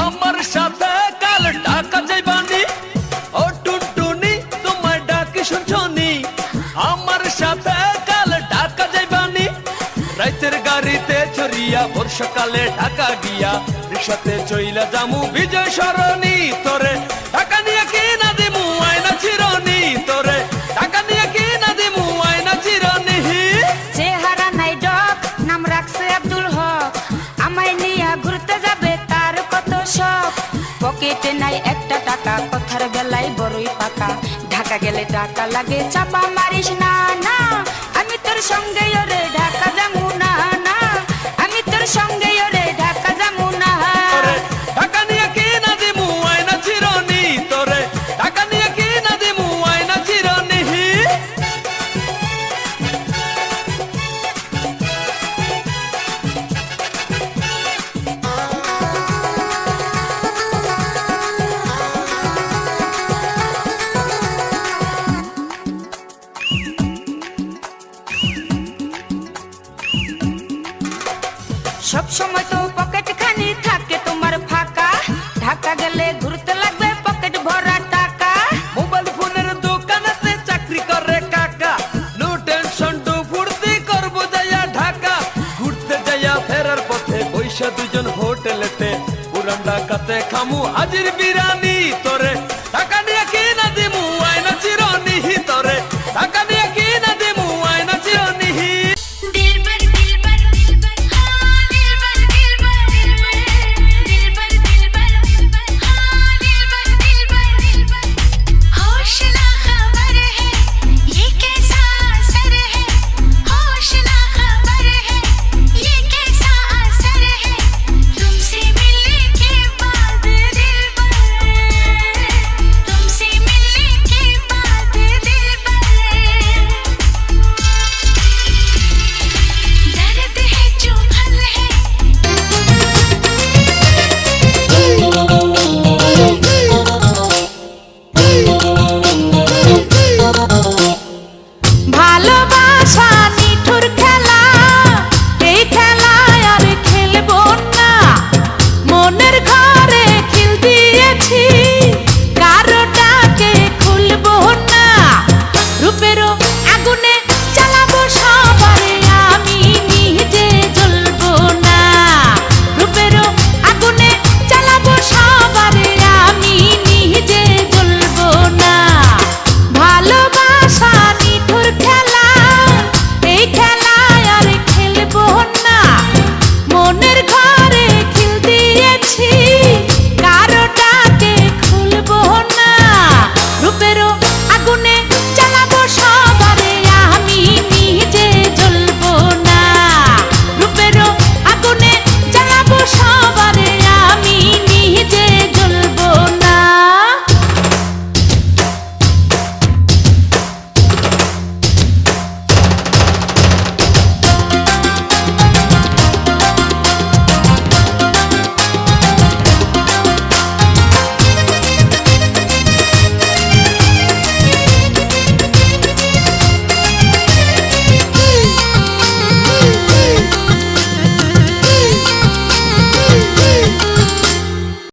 আমার সাথে কাল ঢাকা যাইবানি, ও টুনটুনি তোমায় ডাকি শুনছনি। আমার সাথে কাল ঢাকা যাইবানি, রাইতের গাড়িতে চড়িয়া বর্ষাকালে ঢাকা গিয়া রিক্সাতে চইলা যামু বিজয় সরণি। তোরে ঢাকা নিয়ে কি না দিমু আয়না চিরনি, তোরে ঢাকা নিয়ে কি না দিমু আয়না চিরনি। চেহারা নাই ডক, নাম রাখছে আব্দুল হক, আমায় নিয়া ঘুরতে যাবে তার কত শখ। পকেটে নাই একটা টাকা, কথার বেলায় বড়ই পাকা, ঢাকা গেলে টাকা লাগে চাপা মারিস না না। আমি তোর সঙ্গে ওরে ঢাকা যামু না না, আমি তোর সঙ্গে ওরে ঢাকা যামু না। তোরে ঢাকা নিয়ে কি না দিমু আয়না চিরনি, তোরে ঢাকা নিয়ে কি না দিমু আয়না চিরনি। সব সময় তো পকেট খানি থাকে তোমার ফাঁকা, ঢাকা গেলে ঘুরতে লাগবে পকেট ভরা টাকা। মোবাইল ফোনের দোকানেতে চাকরি করে কাকা, নো টেনশন টু ফুর্তি করবো যাইয়া ঢাকা। ঘুরতে যাইয়া ফেরার পথে বৈশা দুজন হোটেলেতে, পুরান ঢাকাতে খামু হাজির বিরানি। তোরে ঢাকা নিয়ে কি না দিমু আয়না চিরনি, তোরে ঢাকা নিয়ে কি